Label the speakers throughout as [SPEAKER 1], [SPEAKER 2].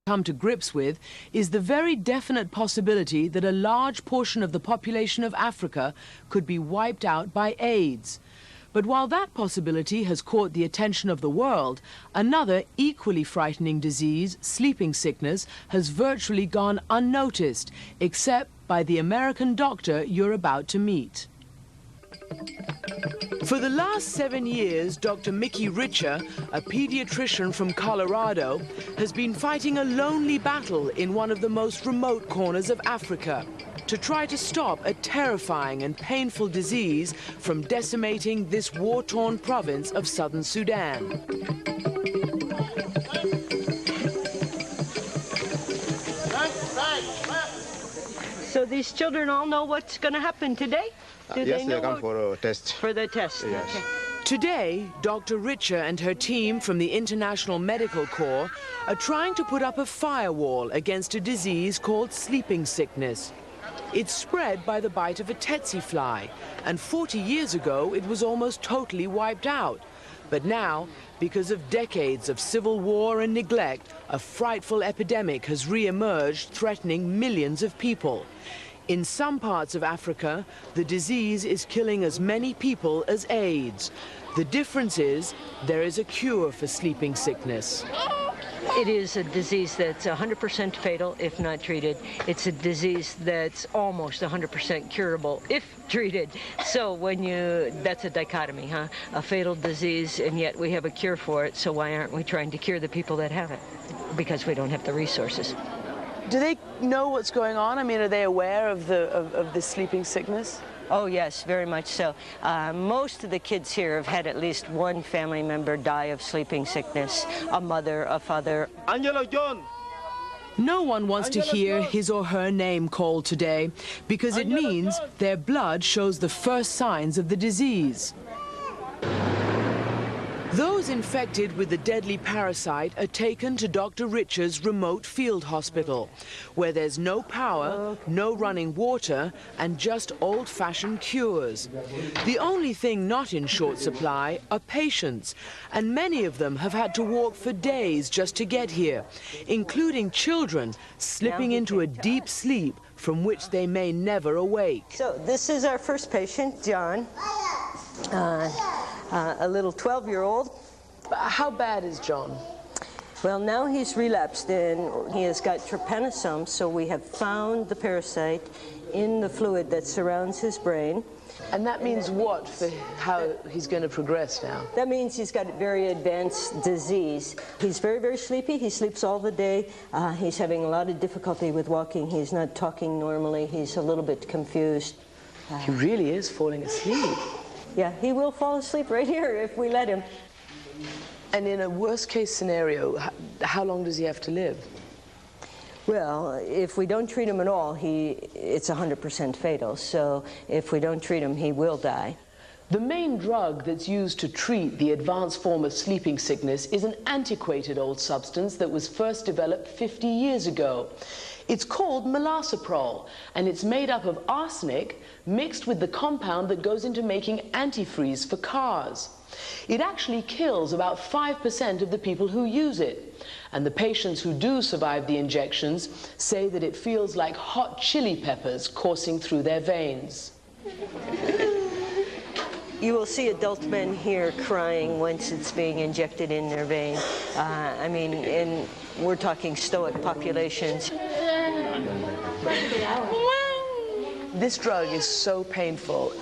[SPEAKER 1] come to grips with is the very definite possibility that a large portion of the population of Africa could be wiped out by AIDS. But while that possibility has caught the attention of the world, another equally frightening disease, sleeping sickness, has virtually gone unnoticed, except by the American doctor you're about to meet. For the last 7 years, Dr. Mickey Richer, a pediatrician from Colorado, has been fighting a lonely battle in one of the most remote corners of Africa to try to stop a terrifying and painful disease from decimating this war-torn province of southern Sudan.
[SPEAKER 2] So these children all know what's going to happen today?
[SPEAKER 3] Yes, they come for a test.
[SPEAKER 2] For the test?
[SPEAKER 3] Yes.
[SPEAKER 2] Okay.
[SPEAKER 1] Today, Dr. Richer and her team from the International Medical Corps are trying to put up a firewall against a disease called sleeping sickness. It's spread by the bite of a tsetse fly, and 40 years ago it was almost totally wiped out. But now, because of decades of civil war and neglect, a frightful epidemic has re-emerged, threatening millions of people. In some parts of Africa, the disease is killing as many people as AIDS. The difference is there is a cure for sleeping sickness.
[SPEAKER 2] It is a disease that's 100% fatal if not treated. It's a disease that's almost 100% curable if treated. So that's a dichotomy, huh? A fatal disease, and yet we have a cure for it, so why aren't we trying to cure the people that have it? Because we don't have the resources.
[SPEAKER 1] Do they know what's going on? I mean, are they aware of this sleeping sickness?
[SPEAKER 2] Oh, yes, very much so. Most of the kids here have had at least one family member die of sleeping sickness, a mother, a father.
[SPEAKER 3] Angelo John!
[SPEAKER 1] No one wants to hear his or her name called today because it means their blood shows the first signs of the disease. Those infected with the deadly parasite are taken to Dr. Richer's remote field hospital, where there's no power, no running water, and just old-fashioned cures. The only thing not in short supply are patients, and many of them have had to walk for days just to get here, including children slipping into a deep sleep from which they may never awake.
[SPEAKER 2] So this is our first patient, John. A little 12-year-old.
[SPEAKER 1] How bad is John?
[SPEAKER 2] Well, now he's relapsed and he has got trypanosome, so we have found the parasite in the fluid that surrounds his brain.
[SPEAKER 1] And that means what for how he's going to progress now?
[SPEAKER 2] That means he's got a very advanced disease. He's very, very sleepy. He sleeps all the day. He's having a lot of difficulty with walking. He's not talking normally. He's a little bit confused.
[SPEAKER 1] He really is falling asleep.
[SPEAKER 2] Yeah, he will fall asleep right here if we let him.
[SPEAKER 1] And in a worst-case scenario, how long does he have to live?
[SPEAKER 2] Well, if we don't treat him at all, it's 100% fatal. So if we don't treat him, he will die.
[SPEAKER 1] The main drug that's used to treat the advanced form of sleeping sickness is an antiquated old substance that was first developed 50 years ago. It's called Melarsoprol, and it's made up of arsenic mixed with the compound that goes into making antifreeze for cars. It actually kills about 5% of the people who use it, and the patients who do survive the injections say that it feels like hot chili peppers coursing through their veins.
[SPEAKER 2] You will see adult men here crying once it's being injected in their vein. I mean, we're talking stoic populations.
[SPEAKER 1] This drug is so painful,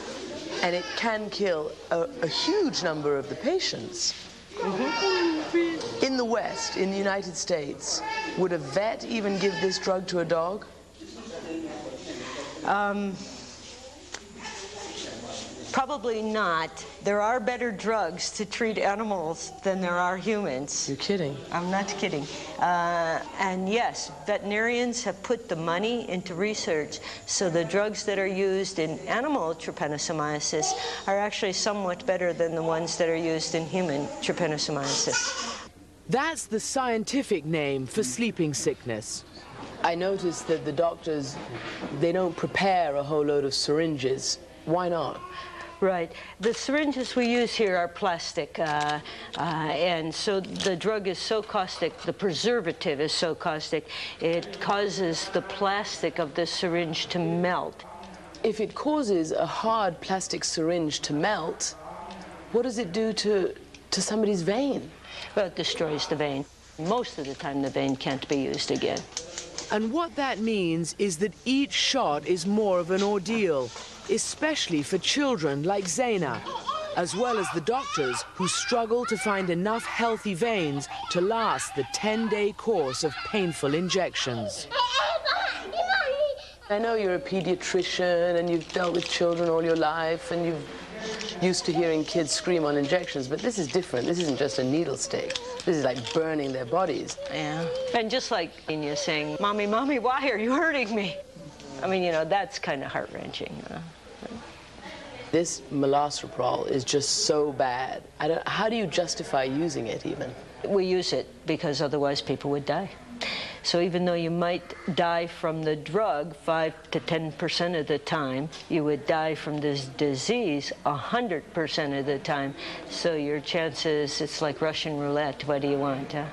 [SPEAKER 1] and it can kill a huge number of the patients. Mm-hmm. In the West, in the United States, would a vet even give this drug to a dog?
[SPEAKER 2] Probably not. There are better drugs to treat animals than there are humans.
[SPEAKER 1] You're kidding.
[SPEAKER 2] I'm not kidding. And yes, veterinarians have put the money into research, so the drugs that are used in animal trypanosomiasis are actually somewhat better than the ones that are used in human trypanosomiasis.
[SPEAKER 1] That's the scientific name for sleeping sickness. I noticed that the doctors, they don't prepare a whole load of syringes. Why not?
[SPEAKER 2] Right. The syringes we use here are plastic, and so the drug is so caustic, the preservative is so caustic, it causes the plastic of the syringe to melt.
[SPEAKER 1] If it causes a hard plastic syringe to melt, what does it do to somebody's vein?
[SPEAKER 2] Well, it destroys the vein. Most of the time, the vein can't be used again.
[SPEAKER 1] And what that means is that each shot is more of an ordeal, especially for children like Zaina, as well as the doctors who struggle to find enough healthy veins to last the 10-day course of painful injections. I know you're a pediatrician and you've dealt with children all your life and you've used to hearing kids scream on injections, but this is different. This isn't just a needle stick. This is like burning their bodies.
[SPEAKER 2] Yeah. And just like you're saying, "Mommy, Mommy, why are you hurting me?" I mean, you know, that's kind of heart-wrenching.
[SPEAKER 1] This milsaperidol is just so bad. How do you justify using it even?
[SPEAKER 2] We use it because otherwise people would die. So even though you might die from the drug 5 to 10% of the time, you would die from this disease 100% of the time. So your chances, it's like Russian roulette. What do you want, huh?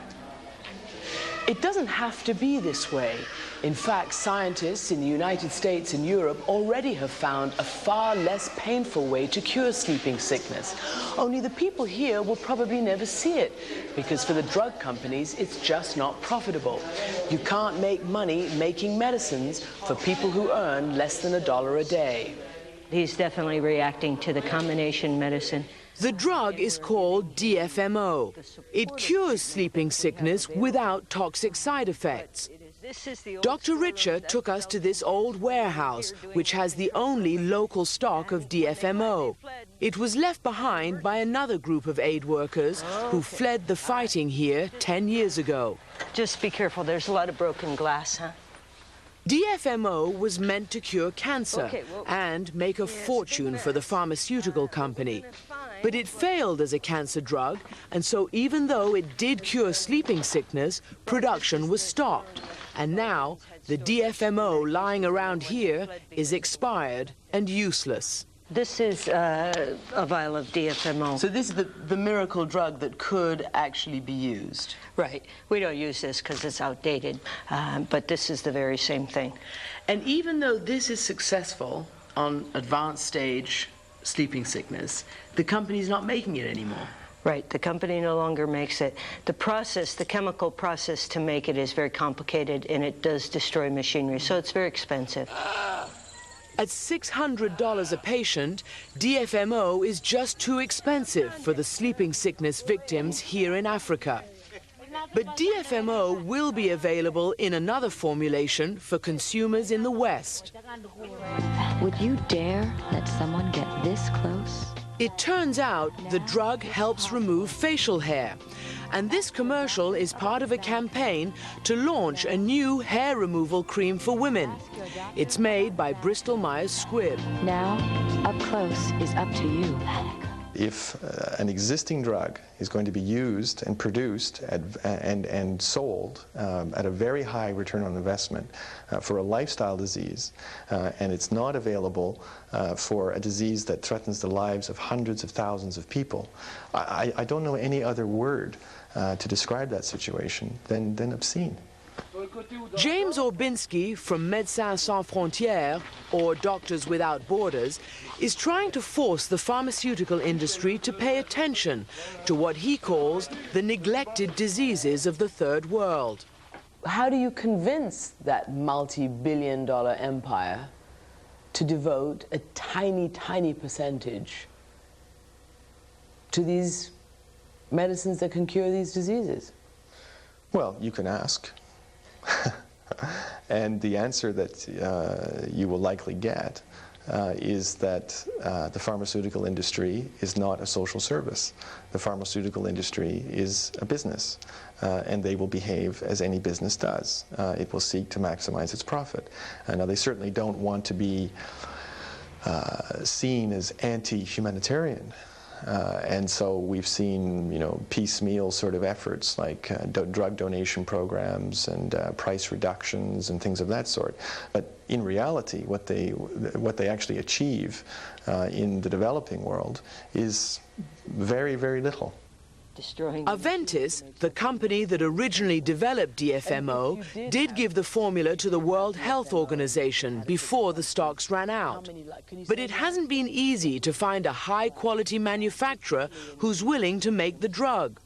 [SPEAKER 1] It doesn't have to be this way. In fact, scientists in the United States and Europe already have found a far less painful way to cure sleeping sickness. Only the people here will probably never see it, because for the drug companies, it's just not profitable. You can't make money making medicines for people who earn less than $1 a day.
[SPEAKER 2] He's definitely reacting to the combination medicine.
[SPEAKER 1] The drug is called DFMO. It cures sleeping sickness without toxic side effects. Dr. Richer took us to this old warehouse, which has the only local stock of DFMO. It was left behind by another group of aid workers who fled the fighting here 10 years ago.
[SPEAKER 2] Just be careful, there's a lot of broken glass, huh?
[SPEAKER 1] DFMO was meant to cure cancer and make a fortune for the pharmaceutical company. But it failed as a cancer drug, and so even though it did cure sleeping sickness, production was stopped. And now, the DFMO lying around here is expired and useless.
[SPEAKER 2] This is a vial of DFMO.
[SPEAKER 1] So this is the miracle drug that could actually be used?
[SPEAKER 2] Right. We don't use this because it's outdated, but this is the very same thing.
[SPEAKER 1] And even though this is successful on advanced stage sleeping sickness, the company's not making it anymore.
[SPEAKER 2] Right. The company no longer makes it. The process, the chemical process to make it is very complicated, and it does destroy machinery, so it's very expensive.
[SPEAKER 1] At $600 a patient, DFMO is just too expensive for the sleeping sickness victims here in Africa. But DFMO will be available in another formulation for consumers in the West.
[SPEAKER 4] Would you dare let someone get this close?
[SPEAKER 1] It turns out the drug helps remove facial hair. And this commercial is part of a campaign to launch a new hair removal cream for women. It's made by Bristol Myers Squibb.
[SPEAKER 4] Now, up close is up to you.
[SPEAKER 5] If an existing drug is going to be used and produced and sold at a very high return on investment for a lifestyle disease, and it's not available for a disease that threatens the lives of hundreds of thousands of people, I don't know any other word to describe that situation than obscene.
[SPEAKER 1] James Orbinski from Médecins Sans Frontières, or Doctors Without Borders, is trying to force the pharmaceutical industry to pay attention to what he calls the neglected diseases of the Third World. How do you convince that multi-billion-dollar empire to devote a tiny, tiny percentage to these medicines that can cure these diseases?
[SPEAKER 5] Well, you can ask. And the answer that you will likely get is that the pharmaceutical industry is not a social service. The pharmaceutical industry is a business, and they will behave as any business does. It will seek to maximize its profit. Now, they certainly don't want to be seen as anti-humanitarian. And so we've seen, piecemeal sort of efforts like drug donation programs and price reductions and things of that sort. But in reality, what they actually achieve in the developing world is very, very little.
[SPEAKER 1] Aventis, the company that originally developed DFMO, did give the formula to the World Health Organization before the stocks ran out. But it hasn't been easy to find a high-quality manufacturer who's willing to make the drug.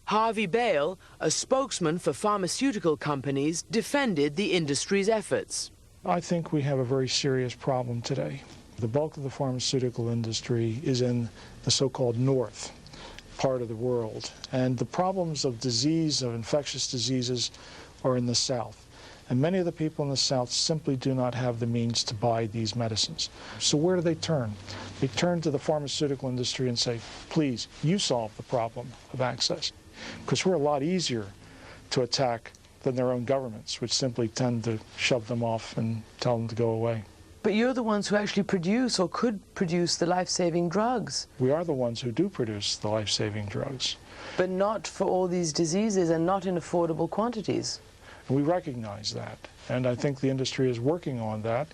[SPEAKER 1] Harvey Bale, a spokesman for pharmaceutical companies, defended the industry's efforts.
[SPEAKER 6] I think we have a very serious problem today. The bulk of the pharmaceutical industry is in the so-called North part of the world, and the problems of disease, of infectious diseases, are in the South. And many of the people in the South simply do not have the means to buy these medicines. So where do they turn? They turn to the pharmaceutical industry and say, please, you solve the problem of access. Because we're a lot easier to attack than their own governments, which simply tend to shove them off and tell them to go away.
[SPEAKER 1] But you're the ones who actually produce or could produce the life-saving drugs.
[SPEAKER 6] We are the ones who do produce the life-saving drugs.
[SPEAKER 1] But not for all these diseases and not in affordable quantities.
[SPEAKER 6] And we recognize that, and I think the industry is working on that.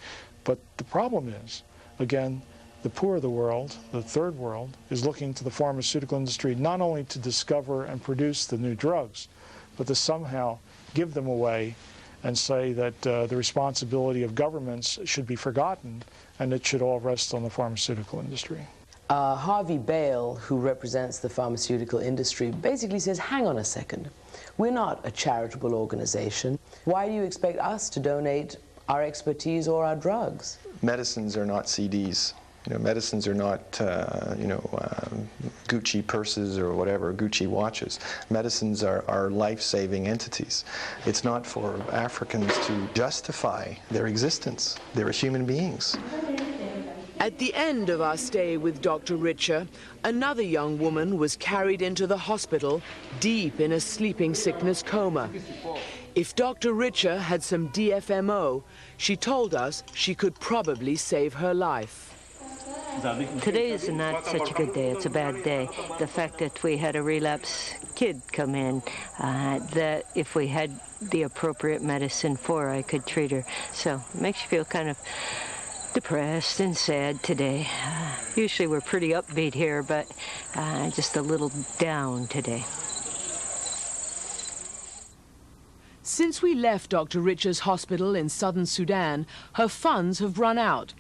[SPEAKER 6] But the problem is, again, the poor of the world, the third world, is looking to the pharmaceutical industry not only to discover and produce the new drugs, but to somehow give them away and say that the responsibility of governments should be forgotten and it should all rest on the pharmaceutical industry.
[SPEAKER 1] Harvey Bale, who represents the pharmaceutical industry, basically says, hang on a second. We're not a charitable organization. Why do you expect us to donate our expertise or our drugs?
[SPEAKER 5] Medicines are not CDs. Medicines are not, Gucci purses or whatever, Gucci watches. Medicines are life-saving entities. It's not for Africans to justify their existence. They're human beings.
[SPEAKER 1] At the end of our stay with Dr. Richer, another young woman was carried into the hospital deep in a sleeping sickness coma. If Dr. Richer had some DFMO, she told us she could probably save her life.
[SPEAKER 2] Today is not such a good day. It's a bad day. The fact that we had a relapse kid come in, that if we had the appropriate medicine for her, I could treat her. So it makes you feel kind of depressed and sad today. Usually we're pretty upbeat here, but just a little down today.
[SPEAKER 1] Since we left Dr. Richer's hospital in southern Sudan, her funds have run out.